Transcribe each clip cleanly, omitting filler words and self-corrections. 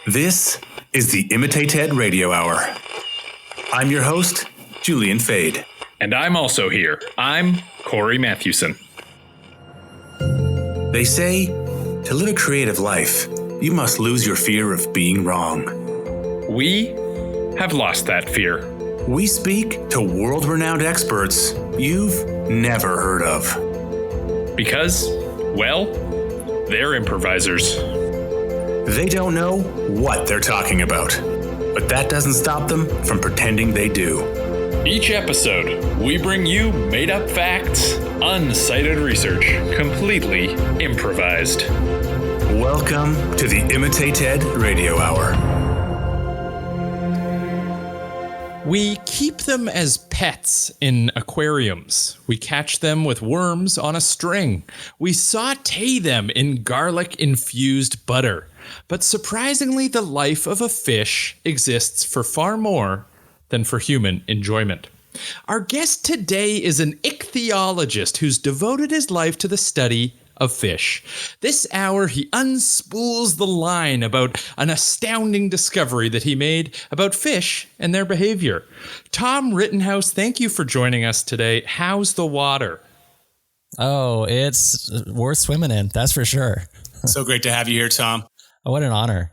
This is the Imitated Radio Hour. I'm your host, Julian Fade. And I'm also here. I'm Corey Matthewson. They say, to live a creative life, you must lose your fear of being wrong. We have lost that fear. We speak to world-renowned experts you've never heard of. Because, well, they're improvisers. They don't know what they're talking about, but that doesn't stop them from pretending they do. Each episode, we bring you made-up facts, uncited research, completely improvised. Welcome to the Imitated Radio Hour. We keep them as pets in aquariums. We catch them with worms on a string. We sauté them in garlic-infused butter. But surprisingly, the life of a fish exists for far more than for human enjoyment. Our guest today is an ichthyologist who's devoted his life to the study of fish. This hour, he unspools the line about an astounding discovery that he made about fish and their behavior. Tom Rittenhouse, thank you for joining us today. How's the water? Oh, it's worth swimming in, that's for sure. So great to have you here, Tom. Oh, what an honor.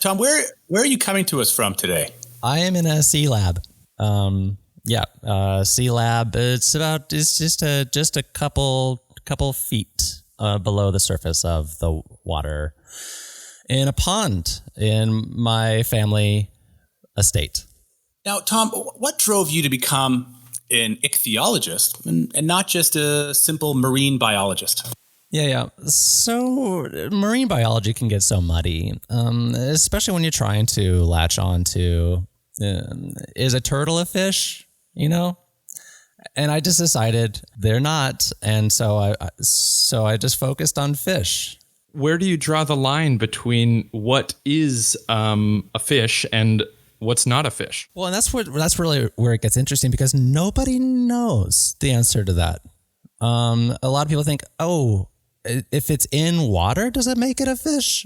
Tom, where are you coming to us from today? I am in a sea lab. Sea lab. It's just a couple feet below the surface of the water in a pond in my family estate. Now, Tom, what drove you to become an ichthyologist and not just a simple marine biologist? Yeah. So marine biology can get so muddy, especially when you're trying to latch on to, is a turtle a fish, And I just decided they're not. And so I just focused on fish. Where do you draw the line between what is a fish and what's not a fish? Well, and that's really where it gets interesting because nobody knows the answer to that. A lot of people think, if it's in water, does it make it a fish?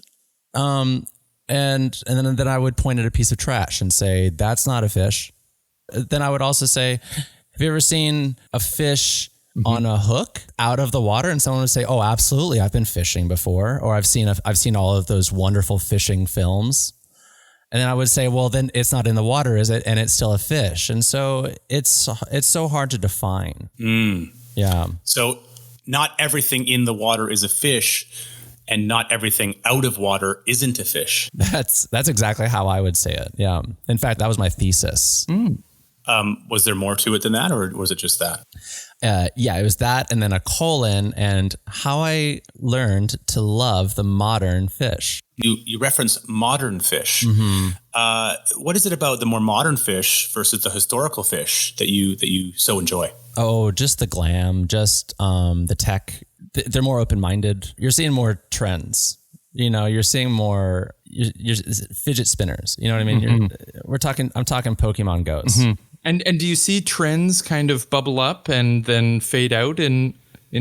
And then I would point at a piece of trash and say, that's not a fish. Then I would also say, have you ever seen a fish on a hook out of the water? And someone would say, oh, absolutely. I've been fishing before, or I've seen all of those wonderful fishing films. And then I would say, well, then it's not in the water, is it? And it's still a fish. And so it's so hard to define. Yeah. So not everything in the water is a fish, and not everything out of water isn't a fish. That's exactly how I would say it. Yeah. In fact, that was my thesis. Was there more to it than that, or was it just that? It was that, and then a colon, and how I learned to love the modern fish. You reference modern fish. What is it about the more modern fish versus the historical fish that you so enjoy? Oh, just the glam, just the tech. They're more open-minded. You're seeing more trends. You're seeing more you're fidget spinners. You know what I mean? I'm talking Pokemon Go's. And do you see trends kind of bubble up and then fade out in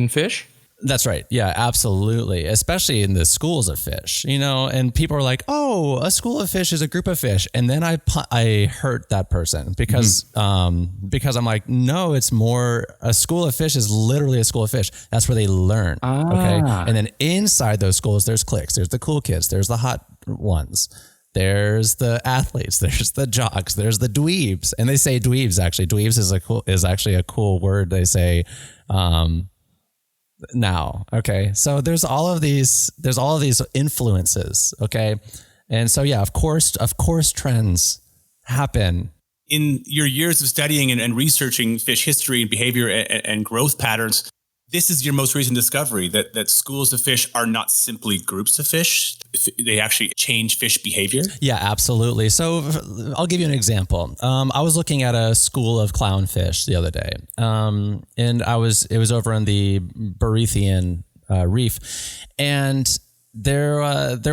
fish? That's right. Yeah, absolutely. Especially in the schools of fish, and people are like, oh, a school of fish is a group of fish. And then I hurt that person because I'm like, no, it's more, a school of fish is literally a school of fish. That's where they learn. Okay. And then inside those schools, there's cliques. There's the cool kids. There's the hot ones. There's the athletes, there's the jocks, there's the dweebs. And they say dweebs, actually. Dweebs is actually a cool word they say now. Okay. So there's all of these influences. Okay. And so, yeah, of course, trends happen. In your years of studying and researching fish history and behavior and growth patterns, this is your most recent discovery that schools of fish are not simply groups of fish. They actually change fish behavior. Yeah, absolutely. So I'll give you an example. I was looking at a school of clownfish the other day, and it was over in the Borethian reef, and there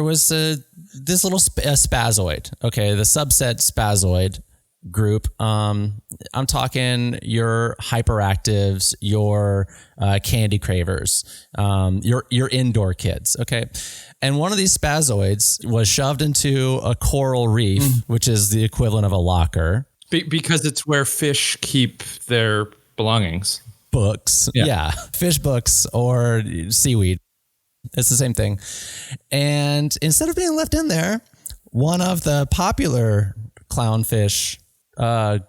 was this little spazoid. Okay, the subset spazoid group. I'm talking your hyperactives, your candy cravers, your indoor kids. Okay. And one of these spazoids was shoved into a coral reef, which is the equivalent of a locker. Because it's where fish keep their belongings. Books. Yeah. Fish books or seaweed. It's the same thing. And instead of being left in there, one of the popular clownfish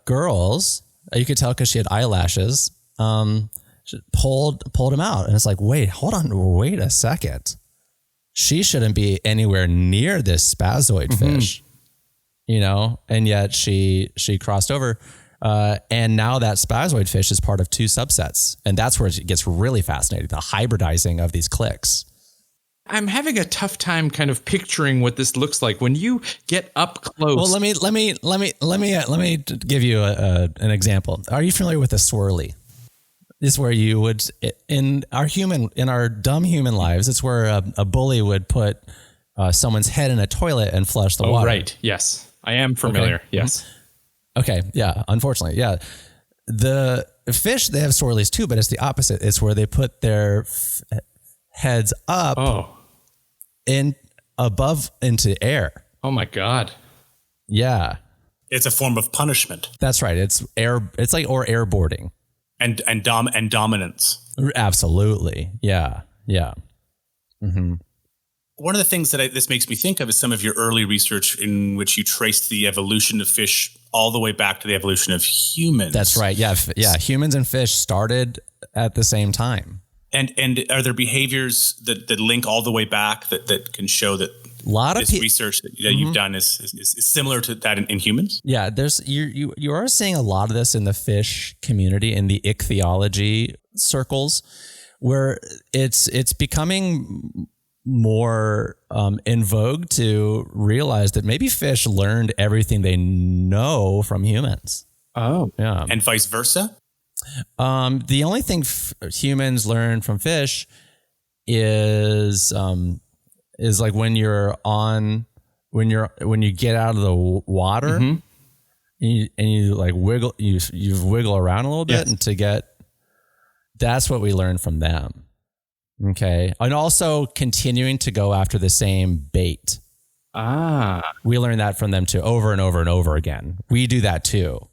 girls, you could tell because she had eyelashes, pulled him out. And it's like, wait a second. She shouldn't be anywhere near this spazoid fish, and yet she crossed over. And now that spazoid fish is part of two subsets. And that's where it gets really fascinating, the hybridizing of these cliques. I'm having a tough time kind of picturing what this looks like when you get up close. Well, let me give you an example. Are you familiar with a swirly? This is where you would in our dumb human lives. It's where a bully would put someone's head in a toilet and flush the water. Right. Yes, I am familiar. Okay. Yes. Okay. Yeah. Unfortunately. Yeah. The fish, they have swirlies too, but it's the opposite. It's where they put their heads up above into air. Oh my God. Yeah. It's a form of punishment. That's right. It's airboarding. And dominance. Absolutely. Yeah. Yeah. Mm-hmm. One of the things that this makes me think of is some of your early research in which you traced the evolution of fish all the way back to the evolution of humans. That's right. Yeah. Yeah. Humans and fish started at the same time. And are there behaviors that link all the way back that can show that research that you've done is similar to that in humans? Yeah, you are seeing a lot of this in the fish community, in the ichthyology circles, where it's becoming more in vogue to realize that maybe fish learned everything they know from humans. Oh, yeah, and vice versa. The only thing humans learn from fish is like when you get out of the water and you like wiggle, you wiggle around a little bit that's what we learn from them. Okay. And also continuing to go after the same bait. We learn that from them too, over and over and over again. We do that too.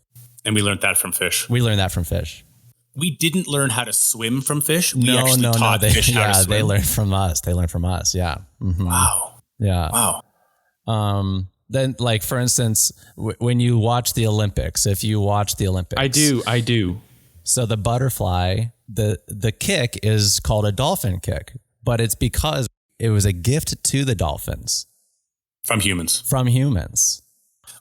And we learned that from fish. We learned that from fish. We didn't learn how to swim from fish. We taught fish how to swim. They learned from us. Yeah. Mm-hmm. Wow. Yeah. Wow. Then, like, for instance, when you watch the Olympics, if you watch the Olympics. I do. So the butterfly, the kick is called a dolphin kick, but it's because it was a gift to the dolphins. From humans.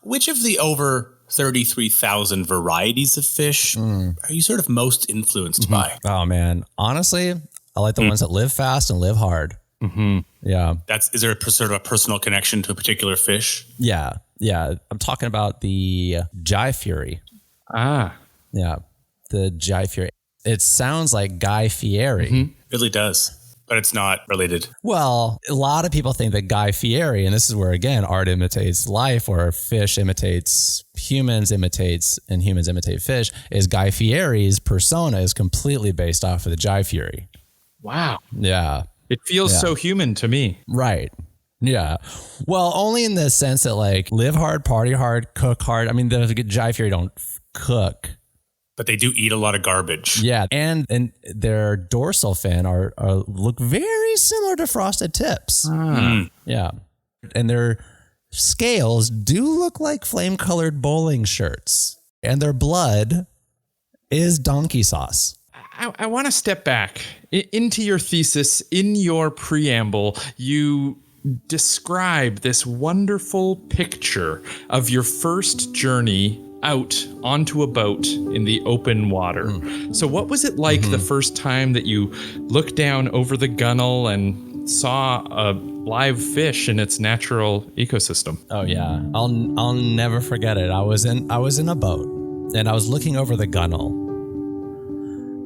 Which of the over 33,000 varieties of fish are you sort of most influenced by? Oh, man. Honestly, I like the ones that live fast and live hard. Mm-hmm. Yeah. Is there sort of a personal connection to a particular fish? Yeah. Yeah. I'm talking about the Guy Fury. Yeah. The Guy Fury. It sounds like Guy Fieri. It really does. But it's not related. Well, a lot of people think that Guy Fieri, and this is where, again, art imitates life, or fish imitates humans, and humans imitate fish, is Guy Fieri's persona is completely based off of the Guy Fury. Wow. Yeah. It feels so human to me. Right. Yeah. Well, only in the sense that, like, live hard, party hard, cook hard. I mean, the Guy Fieri don't cook. But they do eat a lot of garbage. Yeah, and their dorsal fin look very similar to frosted tips. Yeah, and their scales do look like flame-colored bowling shirts, and their blood is donkey sauce. I want to step back into your thesis. In your preamble, you describe this wonderful picture of your first journey out onto a boat in the open water. So what was it like the first time that you looked down over the gunnel and saw a live fish in its natural ecosystem? Oh yeah, I'll never forget it. I was in a boat and I was looking over the gunnel,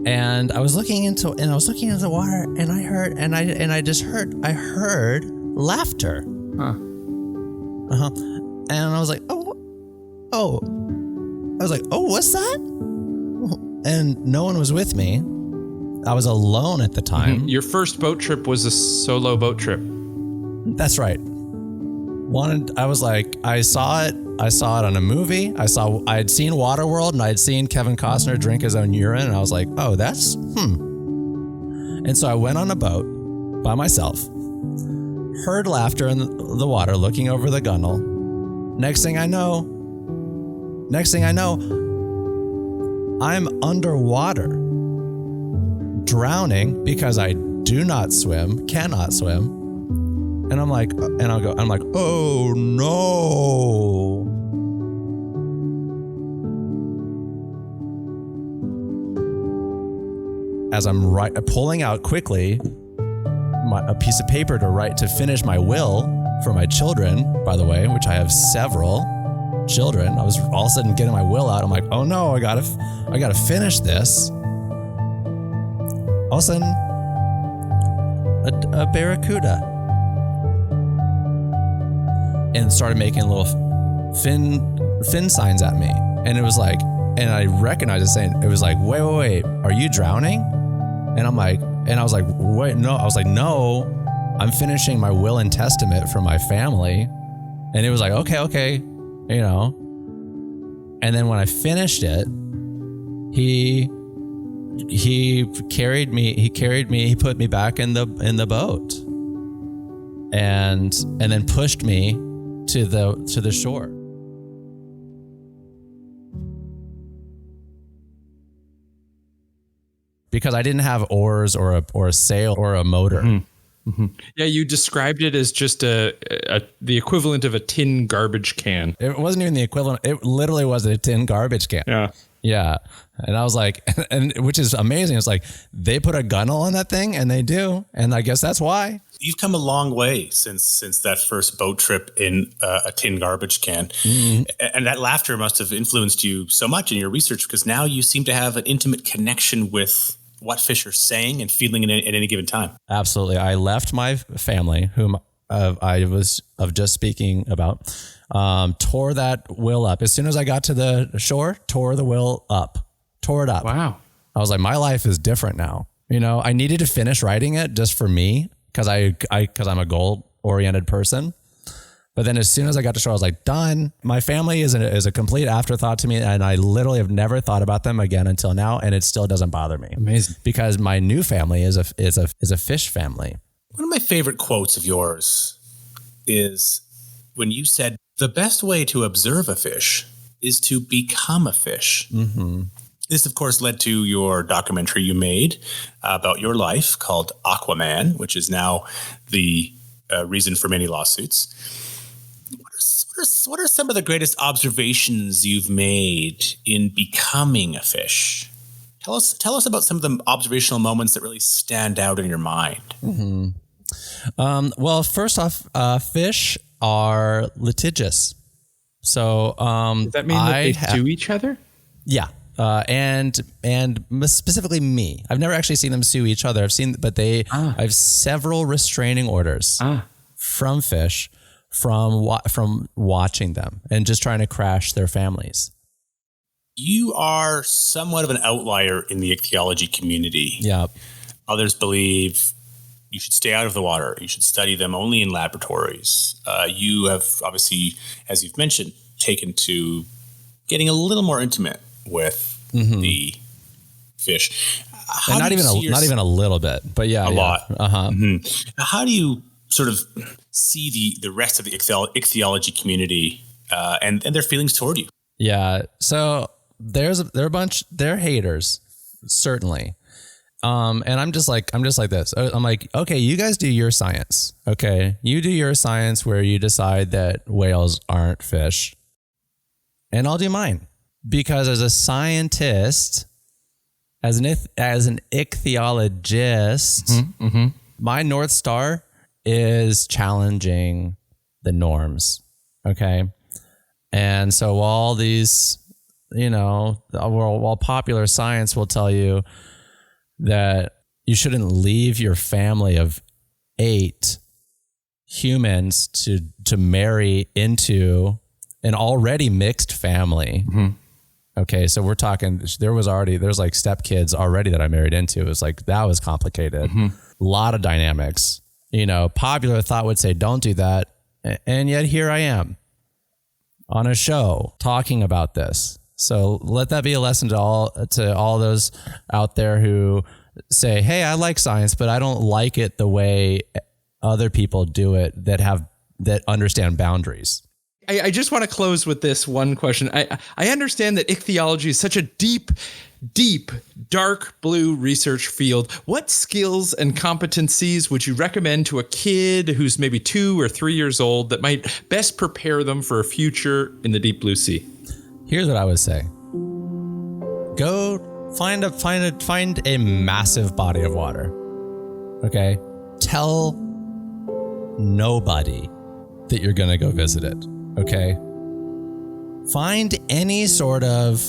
and I was looking into the water, and I heard laughter. And I was like, oh. was like, oh, what's that? And no one was with me. I was alone at the time. Your first boat trip was a solo boat trip. That's right. I was like, I saw it on a movie. I had seen Waterworld, and I had seen Kevin Costner drink his own urine, and I was like, oh, that's And so I went on a boat by myself, heard laughter in the water, looking over the gunnel. Next thing I know, I'm underwater, drowning because I do not swim, cannot swim. And I'm like, oh no. As I'm pulling out quickly a piece of paper to finish my will for my children, by the way, which I have several children. I was all of a sudden getting my will out. I'm like, oh no, I gotta finish this. All of a sudden, a barracuda. And started making little fin signs at me. And it was like, and I recognized it saying, it was like, wait, are you drowning? And I was like, wait, no. I was like, no, I'm finishing my will and testament for my family. And it was like, okay, you know. And then when I finished it, he carried me, he put me back in the boat. And then pushed me to the shore. Because I didn't have oars or a sail or a motor. Mm-hmm. Yeah, you described it as just the equivalent of a tin garbage can. It wasn't even the equivalent. It literally was a tin garbage can. Yeah. And I was like, and which is amazing. It's like they put a gunnel on that thing, and they do. And I guess that's why. You've come a long way since that first boat trip in a tin garbage can. Mm-hmm. And that laughter must have influenced you so much in your research, because now you seem to have an intimate connection with what fish are saying and feeling at any given time. Absolutely. I left my family, whom I was just speaking about, tore that will up. As soon as I got to the shore, tore the will up, tore it up. Wow. I was like, my life is different now. You know, I needed to finish writing it just for me, because I'm a goal-oriented person. But then as soon as I got to shore, I was like, done. My family is a complete afterthought to me, and I literally have never thought about them again until now, and it still doesn't bother me. Amazing. Because my new family is a fish family. One of my favorite quotes of yours is when you said, the best way to observe a fish is to become a fish. Mm-hmm. This, of course, led to your documentary you made about your life called Aquaman, which is now the reason for many lawsuits. What are some of the greatest observations you've made in becoming a fish? Tell us about some of the observational moments that really stand out in your mind. Mm-hmm. Well, first off, fish are litigious. So does that mean that they sue each other? Yeah. And specifically me. I've never actually seen them sue each other. I have several restraining orders from fish from watching them and just trying to crash their families. You are somewhat of an outlier in the ichthyology community. Yeah. Others believe you should stay out of the water. You should study them only in laboratories. You have obviously, as you've mentioned, taken to getting a little more intimate with the fish. And not even a little bit, but yeah. A lot. Uh-huh. Mm-hmm. How do you sort of see the rest of the ichthyology community and their feelings toward you? Yeah. So they're a bunch, they're haters, certainly. And I'm just like this. I'm like, okay, you guys do your science. Okay. You do your science where you decide that whales aren't fish, and I'll do mine. Because as a scientist, as an ichthyologist, my North Star is challenging the norms. Okay. And so all these, while popular science will tell you that you shouldn't leave your family of 8 humans to marry into an already mixed family. Okay, so we're talking, there's like stepkids already that I married into. It was like, that was complicated. A lot of dynamics. Popular thought would say, don't do that. And yet here I am on a show talking about this. So let that be a lesson to all those out there who say, hey, I like science, but I don't like it the way other people do it that understand boundaries. I just want to close with this one question. I understand that ichthyology is such a deep, dark blue research field. What skills and competencies would you recommend to a kid who's maybe 2 or 3 years old that might best prepare them for a future in the deep blue sea? Here's what I would say. Go find a massive body of water. Okay? Tell nobody that you're going to go visit it. Okay? Find any sort of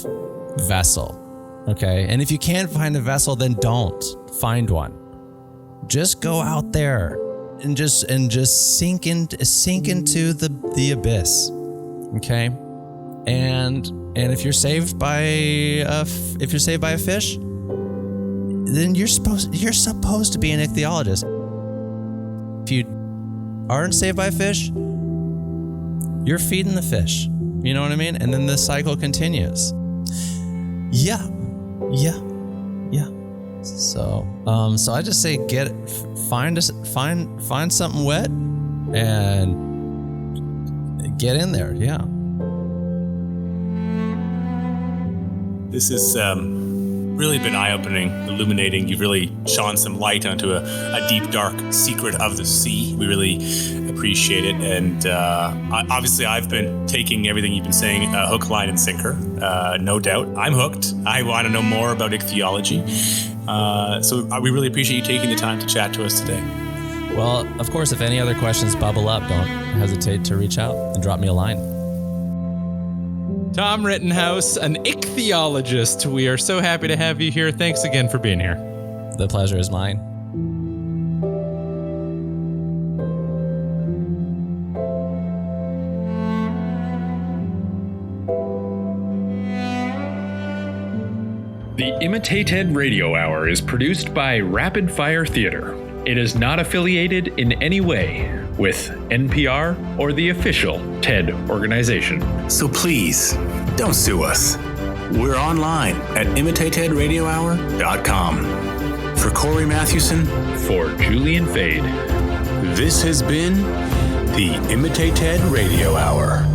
vessel. Okay? And if you can't find a vessel, then don't find one. Just go out there and just sink into the abyss. Okay? And if you're saved by a fish, then you're supposed to be an ichthyologist. If you aren't saved by a fish, you're feeding the fish. You know what I mean? And then the cycle continues. Yeah. So I just say find something wet and get in there. Yeah. This has really been eye-opening, illuminating. You've really shone some light onto a deep, dark secret of the sea. We really appreciate it. And obviously, I've been taking everything you've been saying, hook, line, and sinker. No doubt. I'm hooked. I want to know more about ichthyology. So we really appreciate you taking the time to chat to us today. Well, of course, if any other questions bubble up, don't hesitate to reach out and drop me a line. Tom Rittenhouse, an ichthyologist. We are so happy to have you here. Thanks again for being here. The pleasure is mine. The Imitated Radio Hour is produced by Rapid Fire Theater. It is not affiliated in any way with NPR or the official TED organization. So please, don't sue us. We're online at imitatedradiohour.com. For Corey Matthewson, For Julian Fade, this has been the Imitated Radio Hour.